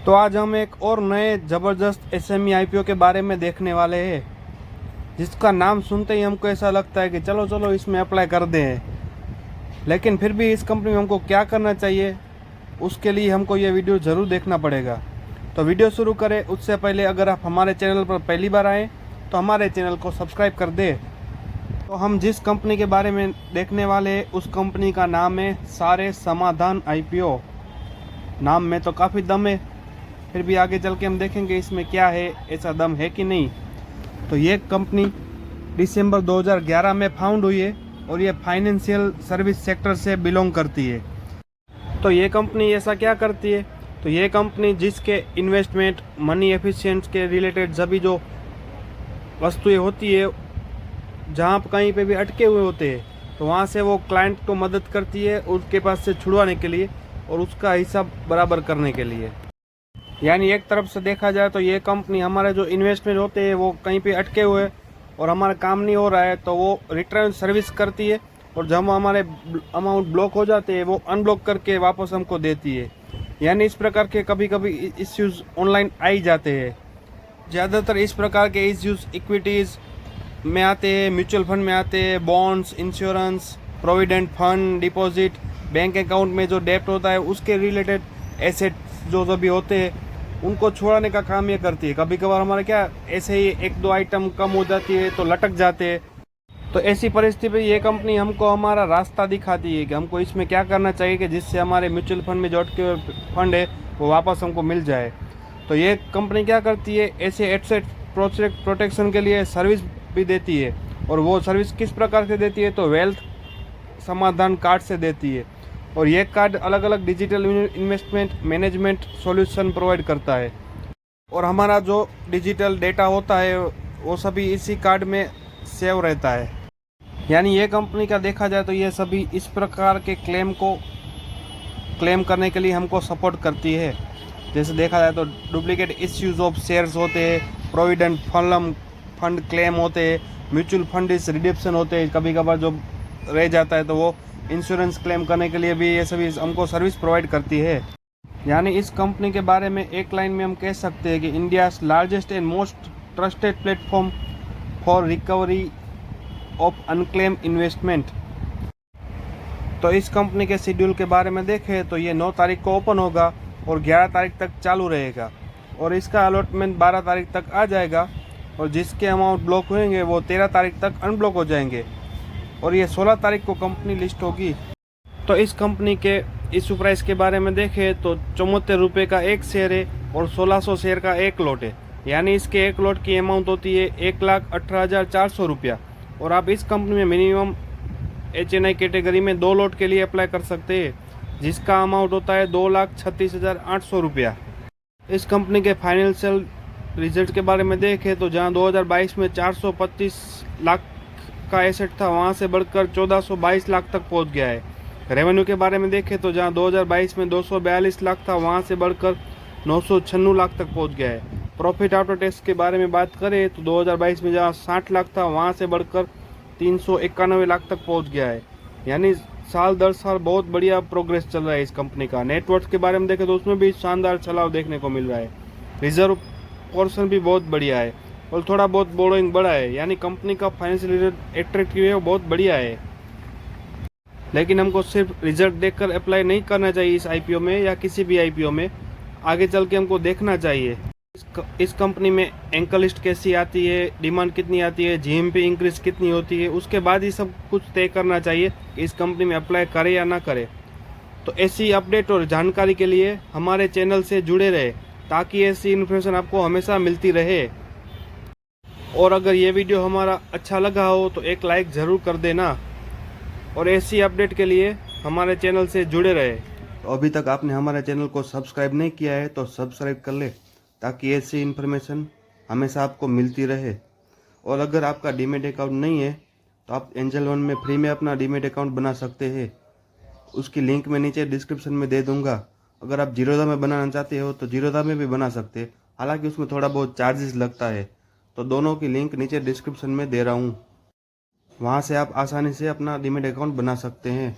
तो आज हम एक और नए ज़बरदस्त एसएमई आईपीओ के बारे में देखने वाले हैं, जिसका नाम सुनते ही हमको ऐसा लगता है कि चलो चलो इसमें अप्लाई कर दें। लेकिन फिर भी इस कंपनी में हमको क्या करना चाहिए, उसके लिए हमको ये वीडियो ज़रूर देखना पड़ेगा। तो वीडियो शुरू करें उससे पहले अगर आप हमारे चैनल पर पहली बार आएँ तो हमारे चैनल को सब्सक्राइब कर दें। तो हम जिस कंपनी के बारे में देखने वाले हैं उस कंपनी का नाम है सारे समाधान आईपीओ। नाम में तो काफ़ी दम है, फिर भी आगे चल के हम देखेंगे इसमें क्या है, ऐसा दम है कि नहीं। तो ये कंपनी दिसंबर 2011 में फाउंड हुई है और ये फाइनेंशियल सर्विस सेक्टर से बिलोंग करती है। तो ये कंपनी ऐसा क्या करती है, तो ये कंपनी जिसके इन्वेस्टमेंट मनी एफिशिएंट के रिलेटेड सभी जो वस्तुएं होती है, जहाँ कहीं पे भी अटके हुए होते हैं तो वहाँ से वो क्लाइंट को मदद करती है उसके पास से छुड़वाने के लिए और उसका हिसाब बराबर करने के लिए। यानी एक तरफ से देखा जाए तो ये कंपनी हमारे जो इन्वेस्टमेंट होते हैं वो कहीं पे अटके हुए और हमारा काम नहीं हो रहा है तो वो रिटर्न सर्विस करती है, और जब हमारे अमाउंट ब्लॉक हो जाते हैं वो अनब्लॉक करके वापस हमको देती है। यानी इस प्रकार के कभी कभी इश्यूज़ ऑनलाइन आ ही जाते हैं। ज़्यादातर इस प्रकार के इश्यूज़ इक्विटीज़ में आते हैं, म्यूचुअल फंड में आते हैं, bonds, insurance, provident fund, deposit, bank account में जो डेप्ट होता है उसके रिलेटेड एसेट जो भी होते हैं उनको छोड़ाने का काम ये करती है। कभी कभार हमारे क्या ऐसे ही एक दो आइटम कम हो जाती है तो लटक जाते हैं, तो ऐसी परिस्थिति में ये कंपनी हमको हमारा रास्ता दिखाती है कि हमको इसमें क्या करना चाहिए कि जिससे हमारे म्यूचुअल फंड में जो अटके फंड है वो वापस हमको मिल जाए। तो ये कंपनी क्या करती है, ऐसे एसेट प्रोटेक्शन के लिए सर्विस भी देती है, और वो सर्विस किस प्रकार से देती है, तो वेल्थ समाधान कार्ड से देती है। और ये कार्ड अलग अलग digital investment management solution provide करता है, और हमारा जो डिजिटल डेटा होता है वो सभी इसी कार्ड में सेव रहता है। यानी ये कंपनी का देखा जाए तो ये सभी इस प्रकार के क्लेम को क्लेम करने के लिए हमको सपोर्ट करती है। जैसे देखा जाए तो डुप्लीकेट इश्यूज ऑफ शेयर्स होते हैं, प्रोविडेंट फंड क्लेम होते हैं, म्यूचुअल फंड इस रिडम्पशन होते हैं, कभी कभार जो रह जाता है तो वो इंश्योरेंस क्लेम करने के लिए भी ये सभी हमको सर्विस प्रोवाइड करती है। यानी इस कंपनी के बारे में एक लाइन में हम कह सकते हैं कि India's largest and most trusted platform for recovery of unclaim investment. तो इस कंपनी के शेड्यूल के बारे में देखें तो ये 9 तारीख को ओपन होगा और 11 तारीख तक चालू रहेगा, और इसका अलॉटमेंट 12 तारीख तक आ जाएगा, और जिसके अमाउंट ब्लॉक होंगे वो 13 तारीख तक अनब्लॉक हो जाएंगे, और ये 16 तारीख को कंपनी लिस्ट होगी। तो इस कंपनी के इशू प्राइस के बारे में देखें तो 74 रुपये का एक शेयर है और 1600 शेयर का एक लॉट है। यानी इसके एक लॉट की अमाउंट होती है 1,18,400 रुपया, और आप इस कंपनी में मिनिमम HNI कैटेगरी में 2 लॉट के लिए अप्लाई कर सकते हैं, जिसका अमाउंट होता है 2,36,800 रुपया। इस कंपनी के फाइनेंशियल रिजल्ट के बारे में देखें तो जहां 2022 में 425 लाख का एसेट था वहां से बढ़कर 1422 लाख तक पहुंच गया है। रेवेन्यू के बारे में देखें तो जहां 2022 में 242 लाख था वहां से बढ़कर 996 लाख तक पहुंच गया है। प्रॉफिट आफ्टर टैक्स के बारे में बात करें तो 2022 में जहां 60 लाख था वहां से बढ़कर 391 लाख तक पहुंच गया है। यानी साल दर साल बहुत बढ़िया प्रोग्रेस चल रहा है इस कंपनी का। नेटवर्थ के बारे में देखें तो उसमें भी शानदार छलाव देखने को मिल रहा है। रिजर्व पोर्शन भी बहुत बढ़िया है और थोड़ा बहुत बोरोइंग बढ़ा है। यानी कंपनी का फाइनेंशियल रिजल्ट एट्रैक्टिव है, वो बहुत बढ़िया है। लेकिन हमको सिर्फ रिजल्ट देखकर अप्लाई नहीं करना चाहिए इस आईपीओ में या किसी भी आईपीओ में, आगे चल के हमको देखना चाहिए इस कंपनी में एंकर लिस्ट कैसी आती है, डिमांड कितनी आती है, जीएमपी इंक्रीज कितनी होती है, उसके बाद ही सब कुछ तय करना चाहिए कि इस कंपनी में अप्लाई करे या ना करे। तो ऐसी अपडेट और जानकारी के लिए हमारे चैनल से जुड़े रहे ताकि ऐसी इन्फॉर्मेशन आपको हमेशा मिलती रहे। और अगर ये वीडियो हमारा अच्छा लगा हो तो एक लाइक ज़रूर कर देना, और ऐसी अपडेट के लिए हमारे चैनल से जुड़े रहे। तो अभी तक आपने हमारे चैनल को सब्सक्राइब नहीं किया है तो सब्सक्राइब कर ले ताकि ऐसी इन्फॉर्मेशन हमेशा आपको मिलती रहे। और अगर आपका डीमेट अकाउंट नहीं है तो आप एंजल वन में फ्री में अपना डीमेट अकाउंट बना सकते हैं। उसकी लिंक मैं नीचे डिस्क्रिप्शन में दे दूंगा। अगर आप जीरोधा में बनाना चाहते हो तो जीरोधा में भी बना सकते हैं, हालांकि उसमें थोड़ा बहुत चार्जेस लगता है। तो दोनों की लिंक नीचे डिस्क्रिप्शन में दे रहा हूँ, वहाँ से आप आसानी से अपना डीमेट अकाउंट बना सकते हैं।